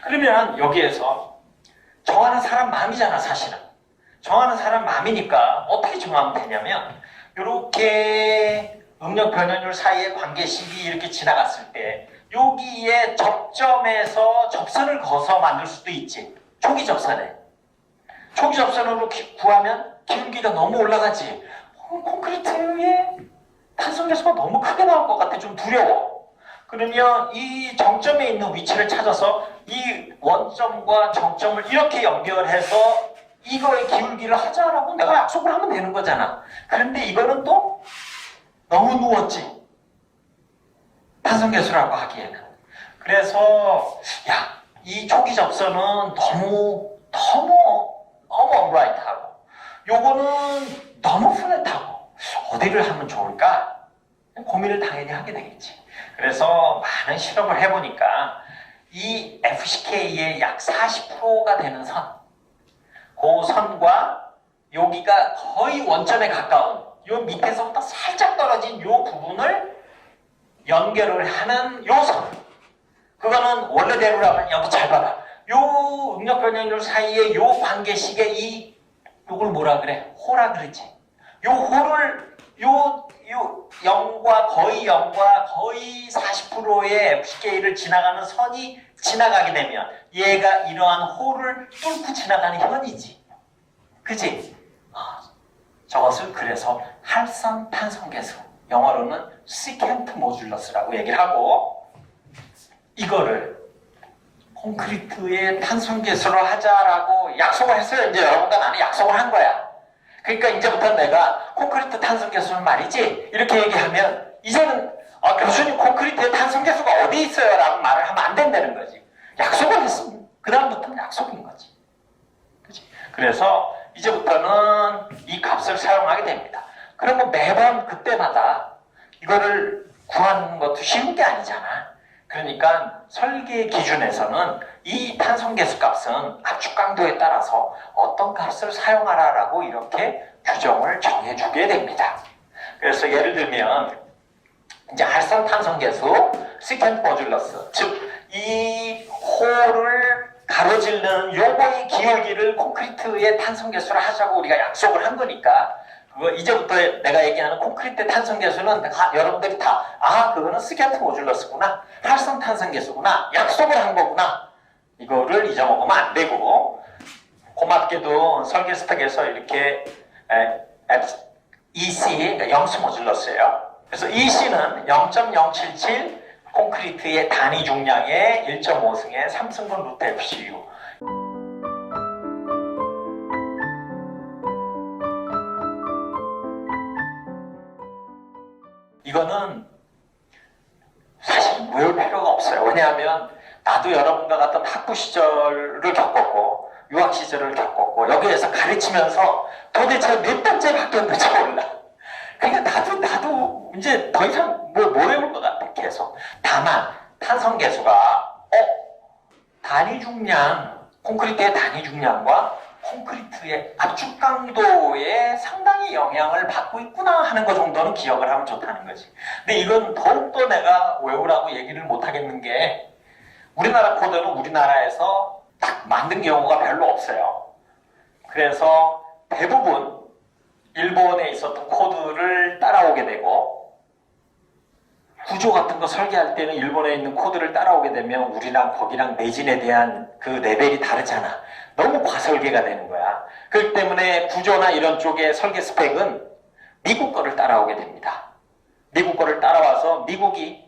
그러면 여기에서 정하는 사람 마음이잖아, 사실은. 정하는 사람 마음이니까 어떻게 정하면 되냐면 이렇게 응력 변연율 사이의 관계식이 이렇게 지나갔을 때 여기에 접점에서 접선을 그어서 만들 수도 있지. 초기 접선에. 초기 접선으로 구하면 기울기가 너무 올라가지. 콘크리트의 탄성계수가 너무 크게 나올 것 같아. 좀 두려워. 그러면 이 정점에 있는 위치를 찾아서 이 원점과 정점을 이렇게 연결해서 이거의 기울기를 하자라고 내가 약속을 하면 되는 거잖아. 그런데 이거는 또 너무 누웠지. 탄성계수라고 하기에는. 그래서 이 초기 접선은 너무 언라이트하고 요거는 너무 플랫하고 어디를 하면 좋을까? 고민을 당연히 하게 되겠지. 그래서 많은 실험을 해보니까 이 FCK의 약 40%가 되는 선, 그 선과 여기가 거의 원점에 가까운 요 밑에서부터 살짝 떨어진 요 부분을 연결을 하는 요 선, 그거는 원래대로라면 여기 잘 봐봐. 요 응력 변연율 사이에 요 관계식의 요걸 뭐라 그래? 호라 그러지. 요 호를 요 0과 거의 40%의 FCK를 지나가는 선이 지나가게 되면 얘가 이러한 호를 뚫고 지나가는 현이지. 그치? 저것을 그래서 할선 탄성계수, 영어로는 시켄트 모듈러스라고 얘기를 하고, 이거를 콘크리트의 탄성계수로 하자라고 약속을 했어요. 이제 여러분과 나는 약속을 한 거야. 그러니까 이제부터 내가 콘크리트 탄성계수는 말이지 이렇게 얘기하면 이제는 교수님 콘크리트의 탄성계수가 어디 있어요? 라고 말을 하면 안 된다는 거지. 약속을 했으면 그 다음부터는 약속인 거지. 그치? 그래서 이제부터는 이 값을 사용하게 됩니다. 그러면 매번 그때마다 이거를 구하는 것도 쉬운 게 아니잖아. 그러니까 설계 기준에서는 이 탄성계수 값은 압축 강도에 따라서 어떤 값을 사용하라라고 이렇게 규정을 정해주게 됩니다. 그래서 예를 들면 이제 할선 탄성계수 시켄트 모듈러스, 즉 이 호를 가로질르는 요거의 기울기를 콘크리트의 탄성계수를 하자고 우리가 약속을 한 거니까 그거 이제부터 내가 얘기하는 콘크리트 탄성계수는 여러분들이 다 그거는 스캔트 모듈러스구나, 할선 탄성계수구나, 약속을 한 거구나, 이거를 잊어먹으면 안 되고, 고맙게도 설계 스펙에서 이렇게 EC, 그러니까 영수 모듈러스예요. 그래서 EC는 0.077 콘크리트의 단위 중량의 1.5승의 3승분 루트 FCU. 이거는 사실 외울 필요가 없어요. 왜냐하면 나도 여러분과 같은 학부 시절을 겪었고 유학 시절을 겪었고 여기에서 가르치면서 도대체 몇 번째 바뀌었는지 몰라. 그러니까 나도 이제 더 이상 뭐 외울 것 같아. 계속. 다만 탄성계수가 단위 중량, 콘크리트의 단위 중량과 콘크리트의 압축 강도에 상당히 영향을 받고 있구나 하는 것 정도는 기억을 하면 좋다는 거지. 근데 이건 더욱더 내가 외우라고 얘기를 못 하겠는 게 우리나라 코드는 우리나라에서 딱 만든 경우가 별로 없어요. 그래서 대부분 일본에 있었던 코드를 따라오게 되고 구조 같은 거 설계할 때는 일본에 있는 코드를 따라오게 되면 우리랑 거기랑 매진에 대한 그 레벨이 다르잖아. 너무 과설계가 되는 거야. 그렇기 때문에 구조나 이런 쪽의 설계 스펙은 미국 거를 따라오게 됩니다. 미국 거를 따라와서 미국이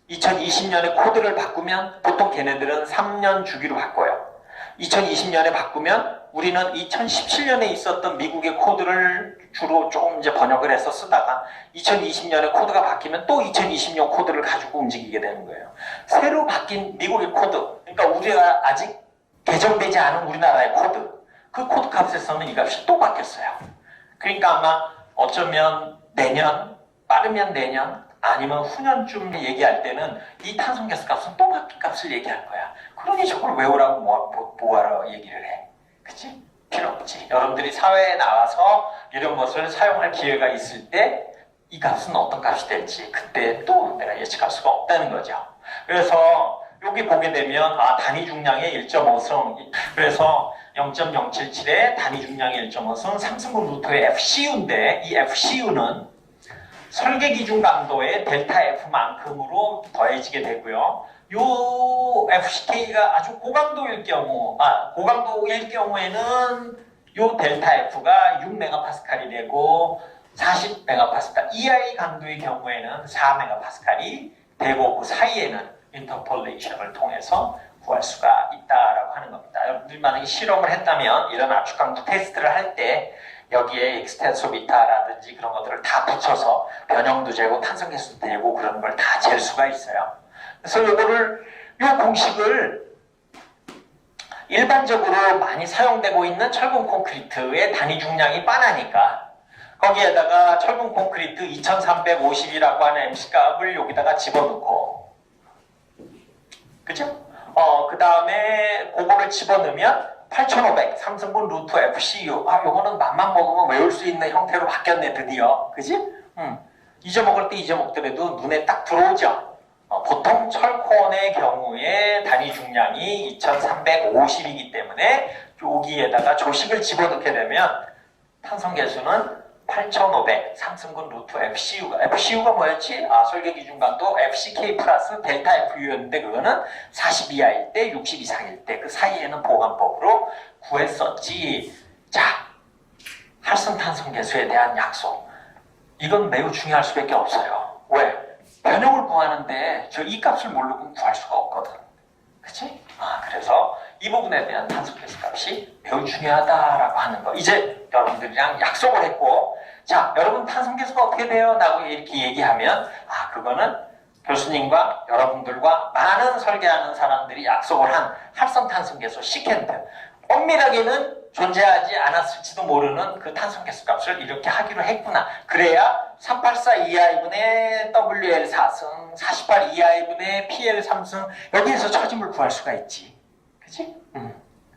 2020년에 코드를 바꾸면 보통 걔네들은 3년 주기로 바꿔요. 2020년에 바꾸면 우리는 2017년에 있었던 미국의 코드를 주로 조금 이제 번역을 해서 쓰다가 2020년에 코드가 바뀌면 또 2020년 코드를 가지고 움직이게 되는 거예요. 새로 바뀐 미국의 코드, 그러니까 우리가 아직 개정되지 않은 우리나라의 코드, 그 코드 값에서는 이 값이 또 바뀌었어요. 그러니까 아마 어쩌면 내년, 빠르면 내년, 아니면 후년쯤 얘기할 때는 이 탄성계수 값은 또 바뀐 값을 얘기할 거야. 그러니 저걸 외우라고 뭐하러 얘기를 해. 그치? 필요 없지. 여러분들이 사회에 나와서 이런 것을 사용할 기회가 있을 때 이 값은 어떤 값이 될지 그때 또 내가 예측할 수가 없다는 거죠. 그래서 여기 보게 되면 단위 중량의 1.5승, 그래서 0.077의 단위 중량의 1.5승 3승분 루트의 FCU인데, 이 FCU는 설계 기준 강도의 델타 F만큼으로 더해지게 되고요. 요 FCK가 아주 고강도일 경우에는 요 델타 F가 6MPa이 되고 40MPa, EI 강도의 경우에는 4MPa이 되고, 그 사이에는 인터폴레이션을 통해서 구할 수가 있다라고 하는 겁니다. 여러분들이 만약에 실험을 했다면 이런 압축 강도 테스트를 할 때 여기에 익스텐소미터라든지 그런 것들을 다 붙여서 변형도 재고 탄성계수도 재고 그런 걸 다 잴 수가 있어요. 그래서 요 공식을 일반적으로 많이 사용되고 있는 철분 콘크리트의 단위 중량이 빤하니까 거기에다가 철분 콘크리트 2350이라고 하는 MC값을 여기다가 집어넣고, 그죠? 그 다음에 그거를 집어넣으면 8500 3승분 루트 FCU, 요거는 맘만 먹으면 외울 수 있는 형태로 바뀌었네 드디어, 그지? 잊어먹을 때 잊어먹더라도 눈에 딱 들어오죠. 보통 철콘의 경우에 단위 중량이 2350이기 때문에 여기에다가 조식을 집어넣게 되면 탄성계수는 8500 3승분 루트 FCU가 뭐였지? 설계 기준 강도 FCK 플러스 델타 FU였는데 그거는 42하일 때 60 이상일 때 그 사이에는 보관법으로 구했었지. 자, 활성 탄성계수에 대한 약속, 이건 매우 중요할 수밖에 없어요. 왜? 변형을 구하는데 저 이 값을 모르고 구할 수가 없거든. 그치? 그래서 이 부분에 대한 탄성계수 값이 매우 중요하다라고 하는 거. 이제 여러분들이랑 약속을 했고, 자, 여러분 탄성계수가 어떻게 돼요? 라고 이렇게 얘기하면, 그거는 교수님과 여러분들과 많은 설계하는 사람들이 약속을 한 활성 탄성계수 시켄트. 엄밀하게는 존재하지 않았을지도 모르는 그 탄성계수 값을 이렇게 하기로 했구나. 그래야 384 2i분의 WL 4승, 48 2i분의 PL 3승, 여기에서 처짐을 구할 수가 있지. 그치?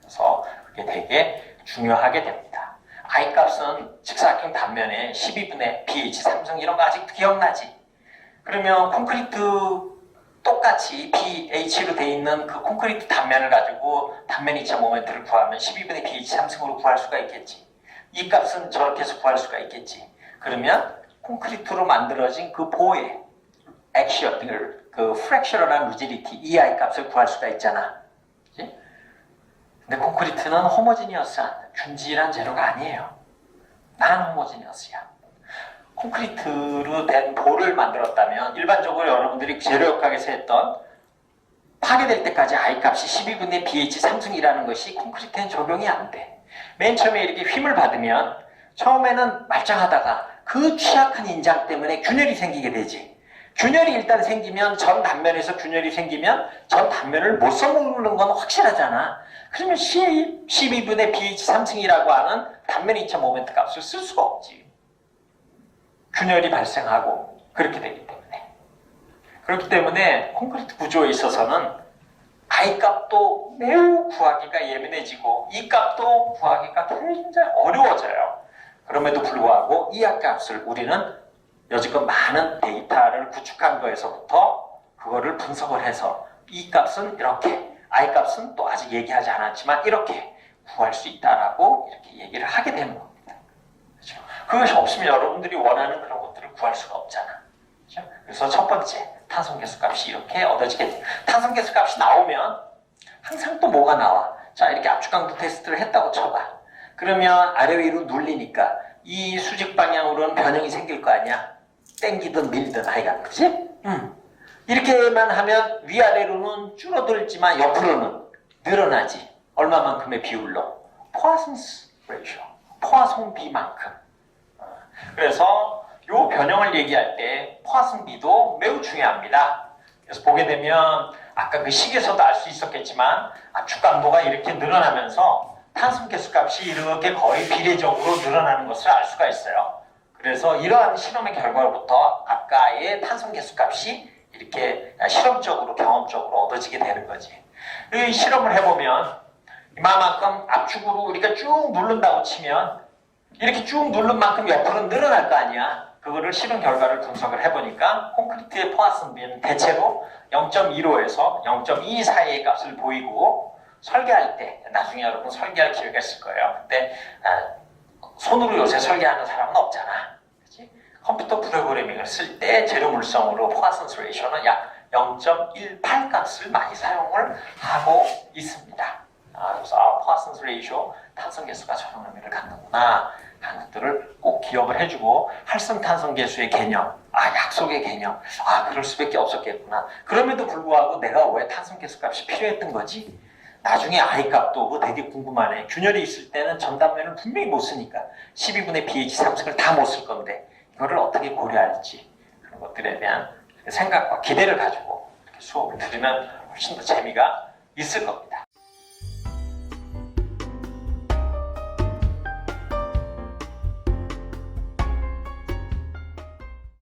그래서 그게 되게 중요하게 됩니다. I 값은 직사각형 단면에 12분의 BH 3승 이런 거 아직도 기억나지? 그러면 콘크리트 똑같이 BH로 되어 있는 그 콘크리트 단면을 가지고 단면 2차 모멘트를 구하면 12분의 BH 3승으로 구할 수가 있겠지. 이 값은 저렇게 해서 구할 수가 있겠지. 그러면 콘크리트로 만들어진 그 보의 액션, 그 프랙셔널한 루지리티, EI 값을 구할 수가 있잖아. 그치? 근데 콘크리트는 호모지니어스한 균질한 재료가 아니에요. 난 호모지니어스야. 콘크리트로 된 볼을 만들었다면 일반적으로 여러분들이 재료역학에서 했던 파괴될 때까지 I 값이 12분의 BH 3승이라는 것이 콘크리트엔 적용이 안 돼. 맨 처음에 이렇게 힘을 받으면 처음에는 말짱하다가 그 취약한 인장 때문에 균열이 생기게 되지. 균열이 일단 생기면 전 단면에서 균열이 생기면 전 단면을 못 써먹는 건 확실하잖아. 그러면 12분의 BH 3승이라고 하는 단면 2차 모멘트 값을 쓸 수가 없지. 균열이 발생하고 그렇게 되기 때문에. 그렇기 때문에 콘크리트 구조에 있어서는 I 값도 매우 구하기가 예민해지고 이 값도 구하기가 굉장히 어려워져요. 그럼에도 불구하고 이 값을 우리는 여지껏 많은 데이터를 구축한 거에서부터 그거를 분석을 해서 이 값은 이렇게, I 값은 또 아직 얘기하지 않았지만 이렇게 구할 수 있다라고 이렇게 얘기를 하게 되는 겁니다. 그렇죠? 그것이 없으면 여러분들이 원하는 그런 것들을 구할 수가 없잖아. 그렇죠? 그래서 첫 번째, 탄성계수 값이 이렇게 얻어지게 돼요. 탄성계수 값이 나오면 항상 또 뭐가 나와? 자, 이렇게 압축강도 테스트를 했다고 쳐봐. 그러면 아래 위로 눌리니까 이 수직 방향으로는 변형이 생길 거 아니야? 땡기든 밀든 하여간, 그치? 이렇게만 하면 위아래로는 줄어들지만 옆으로는 늘어나지. 얼마만큼의 비율로? 포아슨스 레이쇼, 포아송비만큼. 그래서 이 변형을 얘기할 때 포아송비도 매우 중요합니다. 그래서 보게 되면 아까 그 식에서도 알 수 있었겠지만 압축 강도가 이렇게 늘어나면서 탄성계수 값이 이렇게 거의 비례적으로 늘어나는 것을 알 수가 있어요. 그래서 이러한 실험의 결과로부터 아까의 탄성계수 값이 이렇게 실험적으로 경험적으로 얻어지게 되는 거지. 이 실험을 해보면 이만큼 압축으로 우리가 쭉 누른다고 치면 이렇게 쭉 누른 만큼 옆으로 늘어날 거 아니야. 그 그거를 실험 결과를 분석을 해보니까 콘크리트의 포화성비는 대체로 0.15에서 0.2 사이의 값을 보이고 설계할 때, 나중에 여러분 설계할 기회가 있을 거예요. 근데 손으로 요새 설계하는 사람은 없잖아. 그치? 컴퓨터 프로그래밍을 쓸 때 재료 물성으로 포화선수 레이쇼는 약 0.18 값을 많이 사용을 하고 있습니다. 그래서 포화선수 레이쇼 탄성계수가 저런 의미를 갖는구나 하는 것들을 꼭 기억을 해주고, 활성탄성계수의 개념, 약속의 개념, 그럴 수밖에 없었겠구나. 그럼에도 불구하고 내가 왜 탄성계수 값이 필요했던 거지? 나중에 I 값도 오고 되게 궁금하네. 균열이 있을 때는 전단면을 분명히 못 쓰니까 12분의 pH 상승을 다 못 쓸 건데 이거를 어떻게 고려할지, 그런 것들에 대한 생각과 기대를 가지고 이렇게 수업을 들으면 훨씬 더 재미가 있을 겁니다.